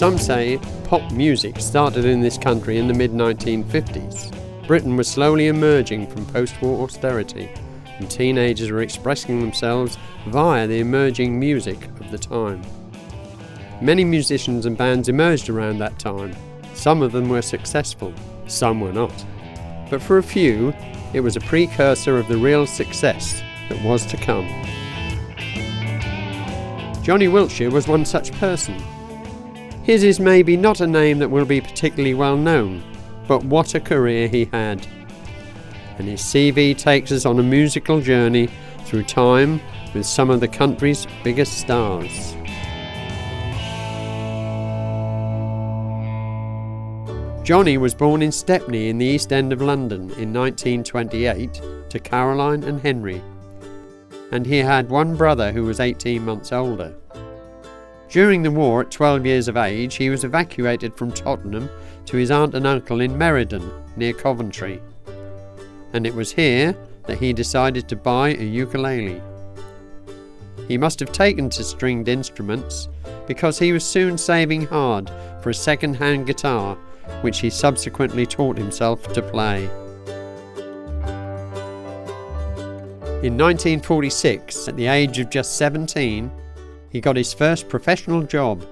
Some say pop music started in this country in the mid-1950s. Britain was slowly emerging from post-war austerity, and teenagers were expressing themselves via the emerging music of the time. Many musicians and bands emerged around that time. Some of them were successful, some were not. But for a few, it was a precursor of the real success that was to come. Johnny Wiltshire was one such person. His is maybe not a name that will be particularly well known, but what a career he had. And his CV takes us on a musical journey through time with some of the country's biggest stars. Johnny was born in Stepney in the East End of London in 1928 to Caroline and Henry, and he had one brother who was 18 months older. During the war, at 12 years of age, he was evacuated from Tottenham to his aunt and uncle in Meriden, near Coventry, and it was here that he decided to buy a ukulele. He must have taken to stringed instruments because he was soon saving hard for a second-hand guitar, which he subsequently taught himself to play. In 1946, at the age of just 17, he got his first professional job,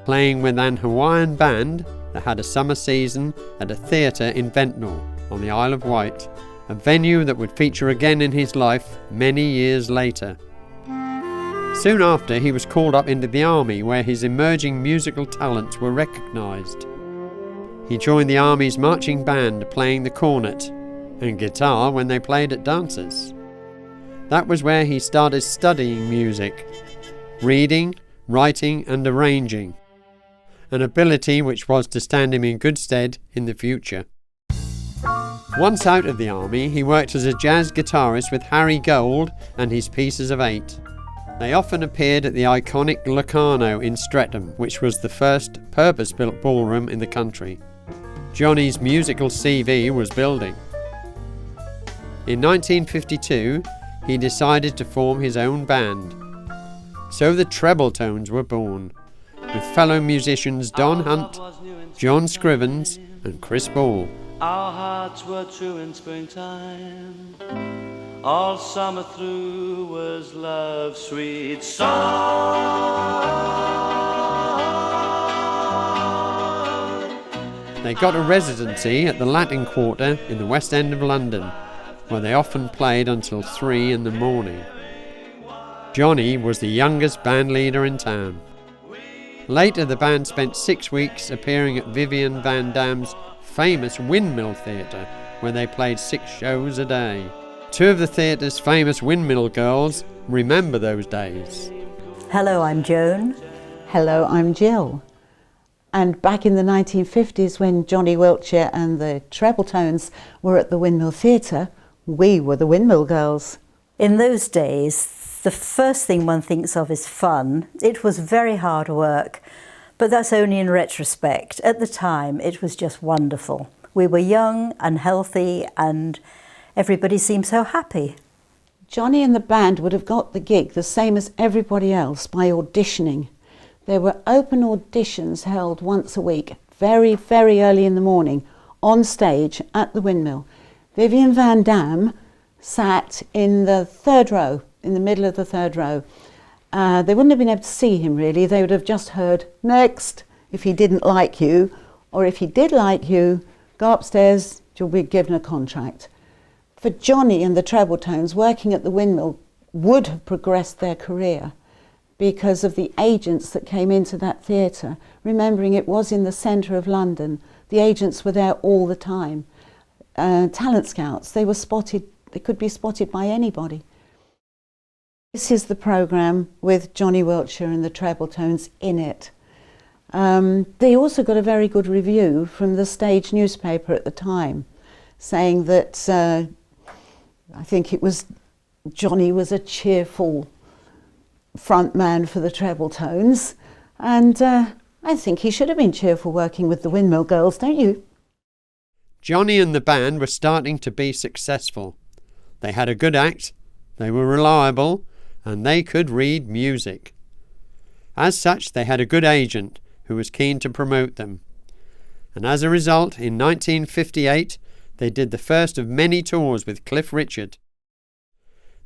playing with an Hawaiian band that had a summer season at a theatre in Ventnor on the Isle of Wight, a venue that would feature again in his life many years later. Soon after, he was called up into the army, where his emerging musical talents were recognised. He joined the Army's marching band, playing the cornet and guitar when they played at dances. That was where he started studying music, reading, writing and arranging, an ability which was to stand him in good stead in the future. Once out of the Army, he worked as a jazz guitarist with Harry Gold and his Pieces of Eight. They often appeared at the iconic Locarno in Streatham, which was the first purpose-built ballroom in the country. Johnny's musical CV was building. In 1952, he decided to form his own band. So the Trebletones were born, with fellow musicians Don Hunt, John Scrivens and Chris Ball. Our hearts were true in springtime. All summer through was love's sweet song. They got a residency at the Latin Quarter in the West End of London, where they often played until 3 in the morning. Johnny was the youngest band leader in town. Later, the band spent 6 weeks appearing at Vivian Van Damme's famous Windmill Theatre, where they played 6 shows a day. 2 of the theatre's famous windmill girls remember those days. Hello, I'm Joan. Hello, I'm Jill. And back in the 1950s, when Johnny Wiltshire and the Trebletones were at the Windmill Theatre, we were the Windmill Girls. In those days, the first thing one thinks of is fun. It was very hard work, but that's only in retrospect. At the time, it was just wonderful. We were young and healthy, and everybody seemed so happy. Johnny and the band would have got the gig the same as everybody else by auditioning. There were open auditions held once a week, very, very early in the morning, on stage at the Windmill. Vivian Van Damme sat in the 3rd row, in the middle of the 3rd row. They wouldn't have been able to see him really. They would have just heard, "Next," if he didn't like you, or if he did like you, go upstairs, you'll be given a contract. For Johnny and the Trebletones, working at the Windmill would have progressed their career because of the agents that came into that theatre. Remembering it was in the centre of London, the agents were there all the time. Talent scouts, they were spotted, they could be spotted by anybody. This is the programme with Johnny Wiltshire and the Trebletones in it. They also got a very good review from the stage newspaper at the time, saying that I think it was Johnny was a cheerful front man for the Trebletones, and I think he should have been cheerful working with the Windmill Girls, don't you? Johnny and the band were starting to be successful. They had a good act, they were reliable, and they could read music. As such, they had a good agent, who was keen to promote them. And as a result, in 1958, they did the first of many tours with Cliff Richard.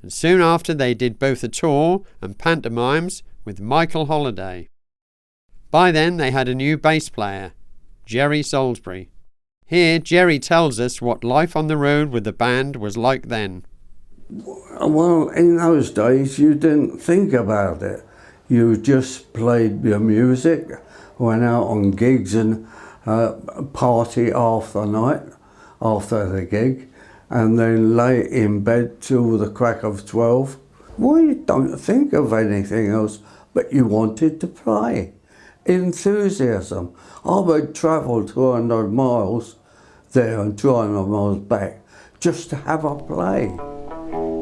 And soon after, they did both a tour and pantomimes with Michael Holliday. By then, they had a new bass player, Jerry Salisbury. Here, Jerry tells us what life on the road with the band was like then. Well, in those days, you didn't think about it. You just played your music, went out on gigs and party after night, after the gig, and then lay in bed till the crack of 12. Well, you don't think of anything else, but you wanted to play. Enthusiasm. I would travel 200 miles there and 200 miles back just to have a play.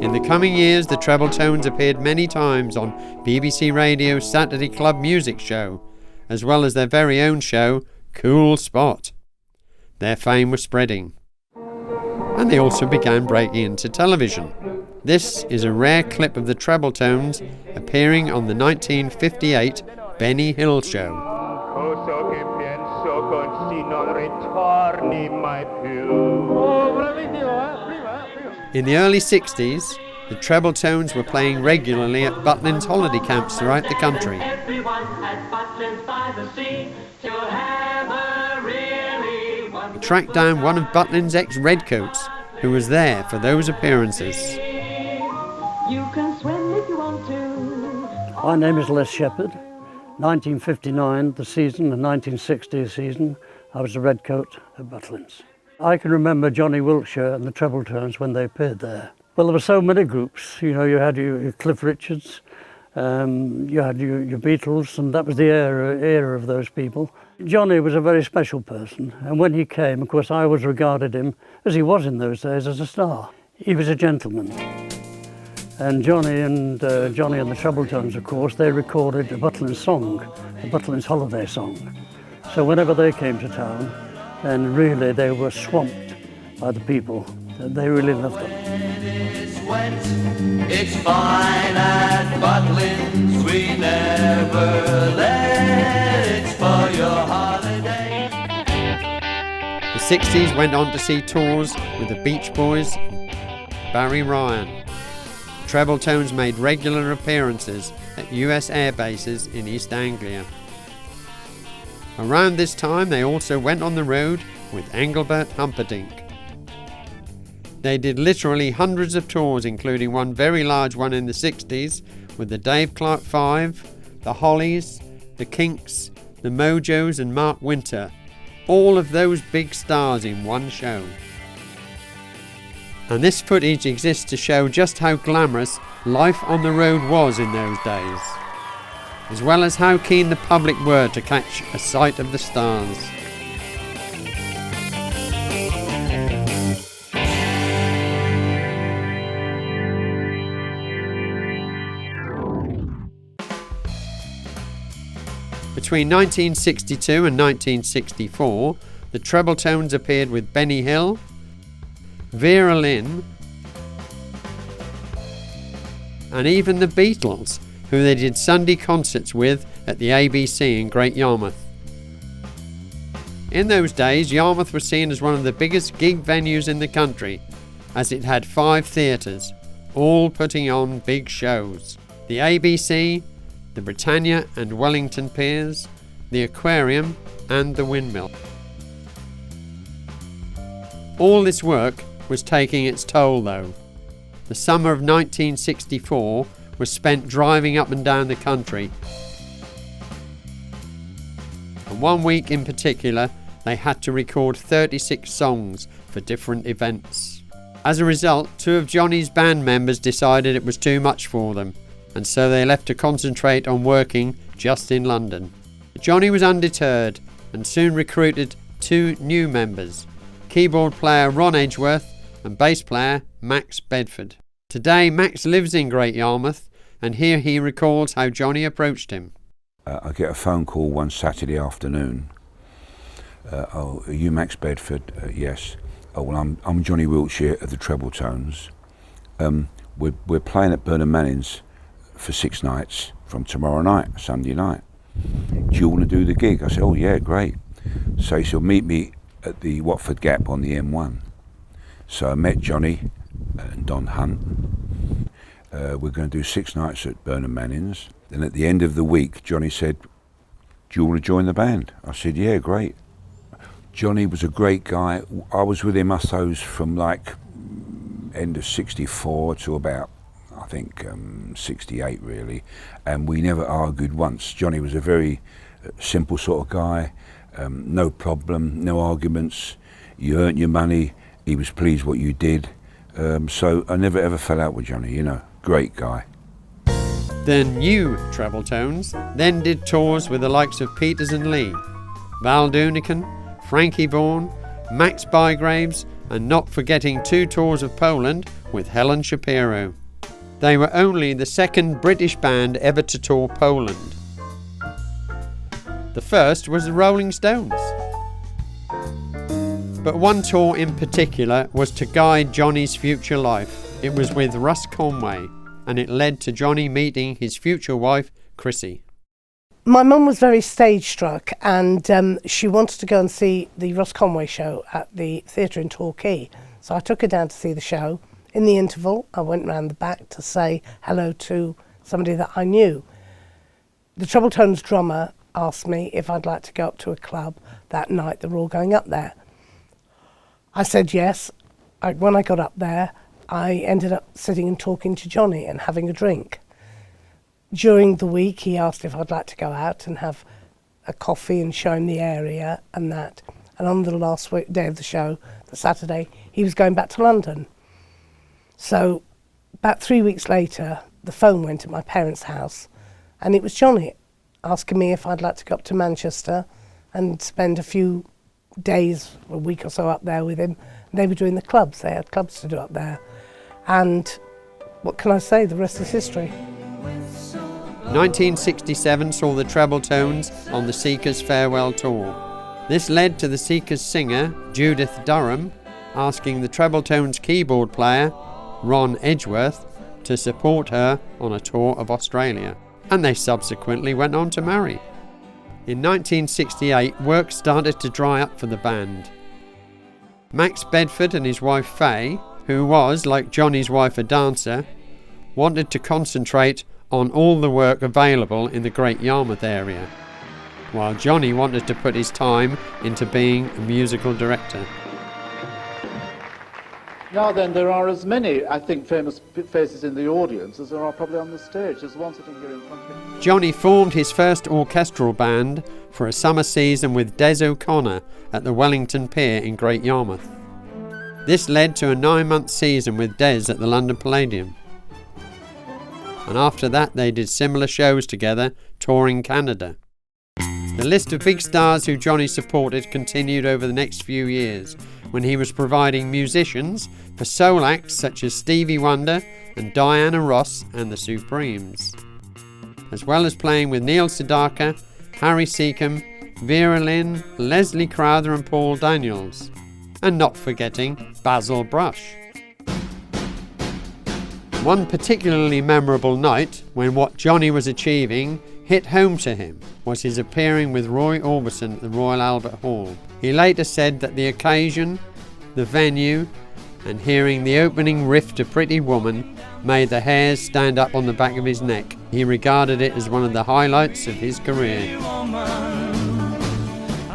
In the coming years, the Trebletones appeared many times on BBC Radio's Saturday Club Music Show, as well as their very own show, Cool Spot. Their fame was spreading. And they also began breaking into television. This is a rare clip of the Trebletones appearing on the 1958 Benny Hill Show. In the early 60s, the Trebletones were playing regularly at Butlins holiday camps throughout the country. We tracked down one of Butlins' ex-Redcoats, who was there for those appearances. My name is Les Shepherd. 1959, the season, the 1960 season, I was a Redcoat at Butlins. I can remember Johnny Wiltshire and the Trebletones when they appeared there. Well, there were so many groups. You know, you had your Cliff Richards, you had your Beatles, and that was the era of those people. Johnny was a very special person, and when he came, of course, I always regarded him, as he was in those days, as a star. He was a gentleman. And Johnny and the Trebletones, of course, they recorded a Butlins song, a Butlins holiday song. So whenever they came to town, then really they were swamped by the people. They really loved them. It's wet, it's fine at Butlins, we never let it's for your holiday. The 60s went on to see tours with the Beach Boys and Barry Ryan. Trebletones made regular appearances at US air bases in East Anglia. Around this time, they also went on the road with Engelbert Humperdinck. They did literally hundreds of tours, including one very large one in the 60s with the Dave Clark Five, the Hollies, the Kinks, the Mojos and Mark Winter. All of those big stars in one show. And this footage exists to show just how glamorous life on the road was in those days, as well as how keen the public were to catch a sight of the stars. Between 1962 and 1964, the Trebletones appeared with Benny Hill, Vera Lynn, and even the Beatles, who they did Sunday concerts with at the ABC in Great Yarmouth. In those days, Yarmouth was seen as one of the biggest gig venues in the country, as it had 5 theatres, all putting on big shows. The ABC, the Britannia and Wellington Piers, the Aquarium and the Windmill. All this work was taking its toll though. The summer of 1964 was spent driving up and down the country. And one week in particular, they had to record 36 songs for different events. As a result, 2 of Johnny's band members decided it was too much for them, and so they left to concentrate on working just in London. Johnny was undeterred and soon recruited 2 new members, keyboard player Ron Edgeworth and bass player Max Bedford. Today, Max lives in Great Yarmouth, and here he recalls how Johnny approached him. I get a phone call one Saturday afternoon. Are you Max Bedford? Yes. Oh, well, I'm Johnny Wiltshire of the Trebletones. We're playing at Burnham Manning's for 6 nights from tomorrow night, Sunday night. do you want to do the gig? I said, oh yeah, great. So he said, meet me at the Watford Gap on the M1. So I met Johnny and Don Hunt. We're going to do 6 nights at Burnham Manning's. Then at the end of the week, Johnny said, do you want to join the band? I said, yeah, great. Johnny was a great guy. I was with him, I suppose, from like end of 64 to about, I think, 68 really. And we never argued once. Johnny was a very simple sort of guy, no problem, no arguments. You earned your money, he was pleased what you did. So I never ever fell out with Johnny, you know, great guy. The new Trebletones then did tours with the likes of Peters and Lee, Val Doonican, Frankie Vaughan, Max Bygraves, and not forgetting 2 tours of Poland with Helen Shapiro. They were only the second British band ever to tour Poland. The first was the Rolling Stones. But one tour in particular was to guide Johnny's future life. It was with Russ Conway, and it led to Johnny meeting his future wife, Chrissy. My mum was very stage struck, and she wanted to go and see the Russ Conway show at the theatre in Torquay. So I took her down to see the show. In the interval, I went round the back to say hello to somebody that I knew. The Treble Tones drummer asked me if I'd like to go up to a club that night. They were all going up there. I said yes. When I got up there, I ended up sitting and talking to Johnny and having a drink. During the week, he asked if I'd like to go out and have a coffee and show him the area and that. And on the last day of the show, the Saturday, he was going back to London. So about 3 weeks later, the phone went at my parents' house, and it was Johnny asking me if I'd like to go up to Manchester and spend a few days, a week or so up there with him. They were doing the clubs. They had clubs to do up there. And what can I say? The rest is history. 1967 saw the Trebletones on the Seekers' farewell tour. This led to the Seekers singer, Judith Durham, asking the Trebletones keyboard player, Ron Edgeworth, to support her on a tour of Australia. And they subsequently went on to marry. In 1968, work started to dry up for the band. Max Bedford and his wife Faye, who was, like Johnny's wife, a dancer, wanted to concentrate on all the work available in the Great Yarmouth area, while Johnny wanted to put his time into being a musical director. Now then, there are as many, I think, famous faces in the audience as there are probably on the stage. There's one sitting here in front of me. Johnny formed his first orchestral band for a summer season with Des O'Connor at the Wellington Pier in Great Yarmouth. This led to a 9-month season with Des at the London Palladium. And after that they did similar shows together, touring Canada. The list of big stars who Johnny supported continued over the next few years, when he was providing musicians for soul acts such as Stevie Wonder and Diana Ross and the Supremes, as well as playing with Neil Sedaka, Harry Seacombe, Vera Lynn, Leslie Crowther and Paul Daniels, and not forgetting Basil Brush. One particularly memorable night, when what Johnny was achieving hit home to him, was his appearing with Roy Orbison at the Royal Albert Hall. He later said that the occasion, the venue, and hearing the opening riff to Pretty Woman made the hairs stand up on the back of his neck. He regarded it as one of the highlights of his career.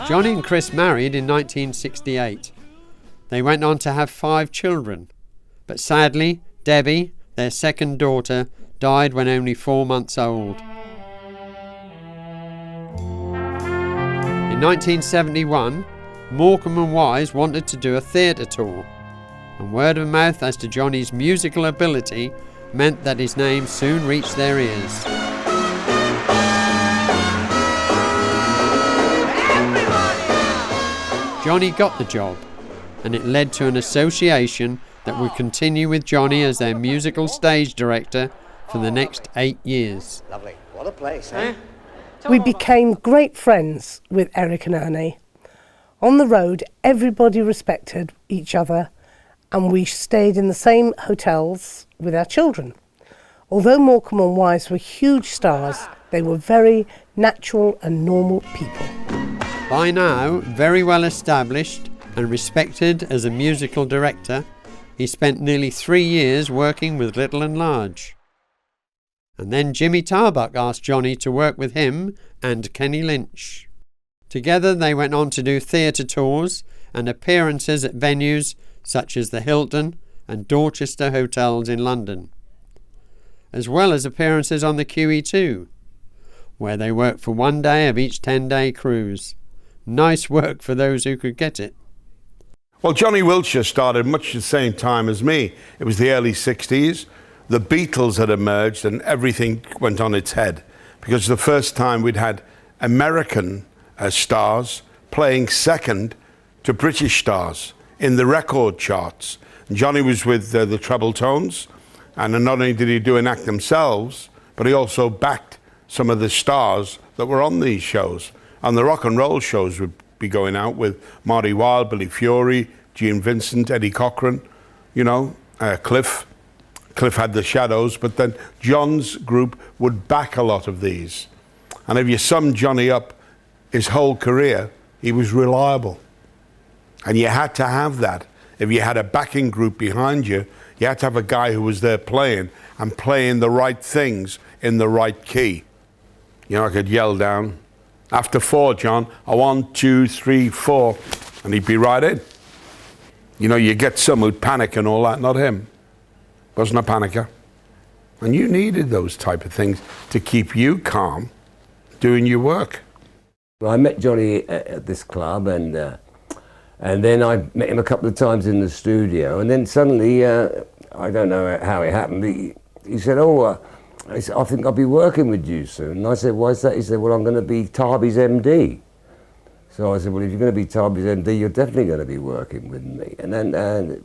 Johnny and Chris married in 1968. They went on to have 5 children, but sadly, Debbie, their second daughter, died when only 4 months old. In 1971, Morecambe and Wise wanted to do a theatre tour, and word of mouth as to Johnny's musical ability meant that his name soon reached their ears. Johnny got the job, and it led to an association that would continue with Johnny as their musical stage director for the next 8 years. Lovely. What a place, eh? We became great friends with Eric and Ernie. On the road, everybody respected each other, and we stayed in the same hotels with our children. Although Morecambe and Wise were huge stars, They were very natural and normal people. By now, very well established and respected as a musical director, he spent nearly 3 years working with Little and Large. And then Jimmy Tarbuck asked Johnny to work with him and Kenny Lynch. Together they went on to do theatre tours and appearances at venues such as the Hilton and Dorchester hotels in London, as well as appearances on the QE2, where they worked for 1 day of each 10-day cruise. Nice work for those who could get it. Well, Johnny Wiltshire started much the same time as me. It was the early 60s. The Beatles had emerged and everything went on its head, because the first time we'd had American stars playing second to British stars in the record charts. And Johnny was with the Treble Tones, and not only did he do an act themselves, but he also backed some of the stars that were on these shows. And the rock and roll shows would be going out with Marty Wilde, Billy Fury, Gene Vincent, Eddie Cochran, you know, Cliff. Cliff had the Shadows, but then John's group would back a lot of these. And if you sum Johnny up, his whole career, he was reliable. And you had to have that. If you had a backing group behind you, you had to have a guy who was there playing and playing the right things in the right key. You know, I could yell down, after 4, John, a 1, 2, 3, 4, and he'd be right in. You know, you get some who'd panic and all that, not him. Wasn't a panicker. And you needed those type of things to keep you calm doing your work. Well, I met Johnny at this club, and then I met him a couple of times in the studio, and then suddenly, I don't know how it happened, he said, I think I'll be working with you soon. And I said, why is that? He said, well, I'm going to be Tarby's MD. So I said, well, if you're going to be Tarby's MD, you're definitely going to be working with me. And then,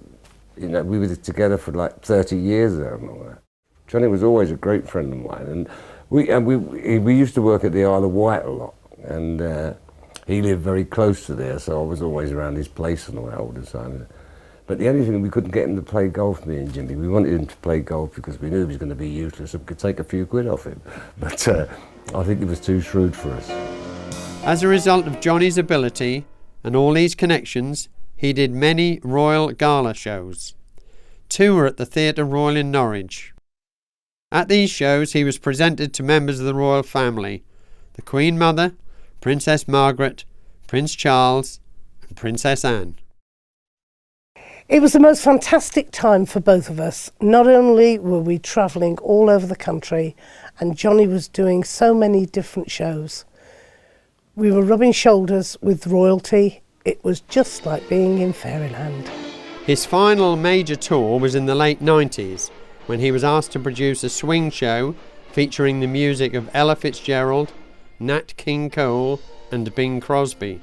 you know, we were together for like 30 years there and all that. Johnny was always a great friend of mine, and we used to work at the Isle of Wight a lot, and he lived very close to there, so I was always around his place and all that all the time. But the only thing, we couldn't get him to play golf, me and Jimmy. We wanted him to play golf because we knew he was going to be useless and we could take a few quid off him. But I think he was too shrewd for us. As a result of Johnny's ability and all these connections, he did many Royal Gala shows. 2 were at the Theatre Royal in Norwich. At these shows he was presented to members of the royal family, the Queen Mother, Princess Margaret, Prince Charles and Princess Anne. It was the most fantastic time for both of us. Not only were we travelling all over the country, and Johnny was doing so many different shows, we were rubbing shoulders with royalty. It was just like being in fairyland. His final major tour was in the late 90s, when he was asked to produce a swing show featuring the music of Ella Fitzgerald, Nat King Cole and Bing Crosby.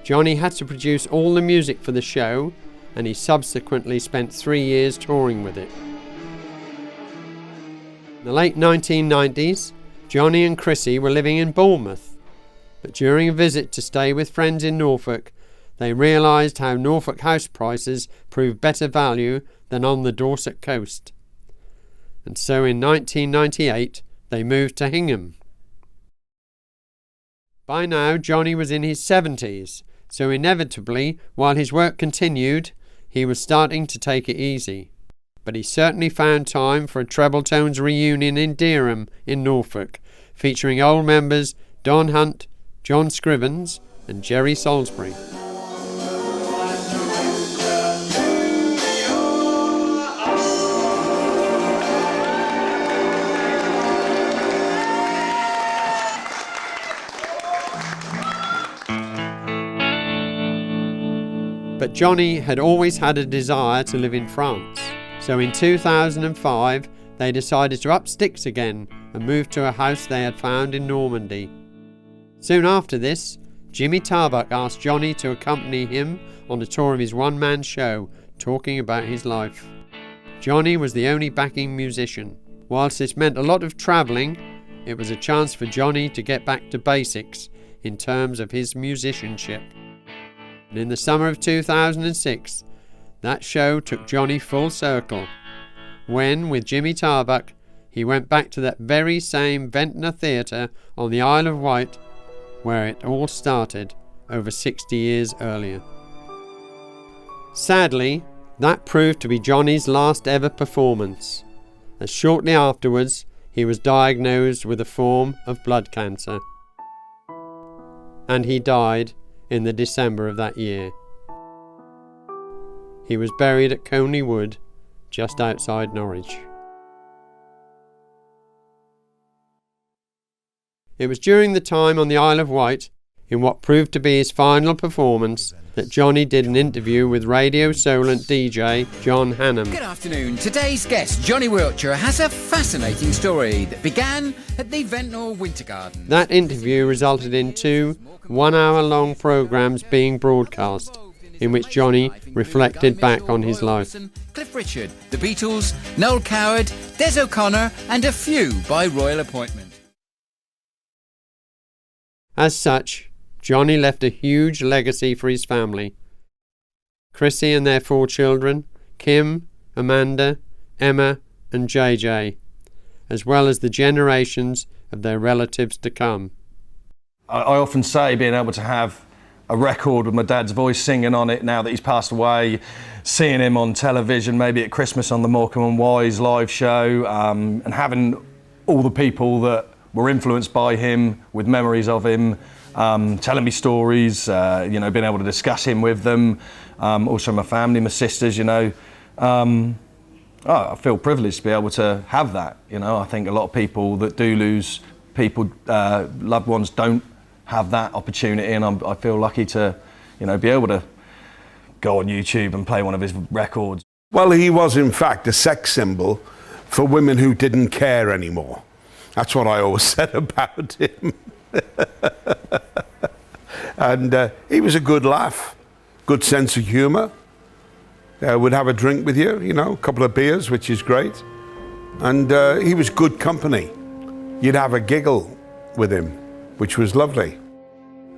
Johnny had to produce all the music for the show, and he subsequently spent 3 years touring with it. In the late 1990s, Johnny and Chrissy were living in Bournemouth, but during a visit to stay with friends in Norfolk, they realised how Norfolk house prices proved better value than on the Dorset coast. And so in 1998, they moved to Hingham. By now, Johnny was in his 70s, so inevitably, while his work continued, he was starting to take it easy. But he certainly found time for a Treble Tones reunion in Dereham in Norfolk, featuring old members Don Hunt, John Scrivens and Jerry Salisbury. But Johnny had always had a desire to live in France, so in 2005 they decided to up sticks again and move to a house they had found in Normandy. Soon after this, Jimmy Tarbuck asked Johnny to accompany him on a tour of his one-man show, talking about his life. Johnny was the only backing musician. Whilst this meant a lot of travelling, it was a chance for Johnny to get back to basics in terms of his musicianship. And in the summer of 2006, that show took Johnny full circle, when, with Jimmy Tarbuck, he went back to that very same Ventnor Theatre on the Isle of Wight where it all started over 60 years earlier. Sadly, that proved to be Johnny's last ever performance, as shortly afterwards he was diagnosed with a form of blood cancer. And he died in the December of that year. He was buried at Coney Wood, just outside Norwich. It was during the time on the Isle of Wight, in what proved to be his final performance, that Johnny did an interview with Radio Solent DJ John Hannam. Good afternoon. Today's guest, Johnny Wiltshire, has a fascinating story that began at the Ventnor Winter Garden. That interview resulted in 2 one-hour-long programmes being broadcast, in which Johnny reflected back on his life. Cliff Richard, the Beatles, Noel Coward, Des O'Connor, and a few by royal appointment. As such, Johnny left a huge legacy for his family. Chrissy and their 4 children, Kim, Amanda, Emma and JJ, as well as the generations of their relatives to come. I often say being able to have a record with my dad's voice singing on it now that he's passed away, seeing him on television, maybe at Christmas on the Morecambe and Wise live show, and having all the people that were influenced by him with memories of him, telling me stories, being able to discuss him with them, also my family, my sisters, I feel privileged to be able to have that. I think a lot of people that do lose people, loved ones, don't have that opportunity, and I feel lucky to, be able to go on YouTube and play one of his records. Well, he was in fact a sex symbol for women who didn't care anymore. That's what I always said about him. And he was a good laugh, good sense of humour. Would have a drink with you, a couple of beers, which is great. And he was good company. You'd have a giggle with him, which was lovely.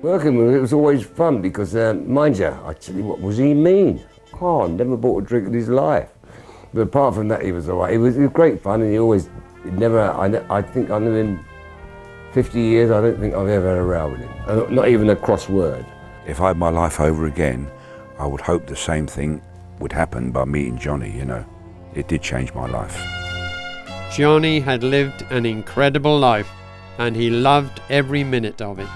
Working with him, it was always fun because, mind you, I tell you what, was he mean? Oh, never bought a drink in his life. But apart from that, he was all right. It was great fun, and I think I knew him 50 years, I don't think I've ever had a row with him. Not even a cross word. If I had my life over again, I would hope the same thing would happen by meeting Johnny, It did change my life. Johnny had lived an incredible life, and he loved every minute of it.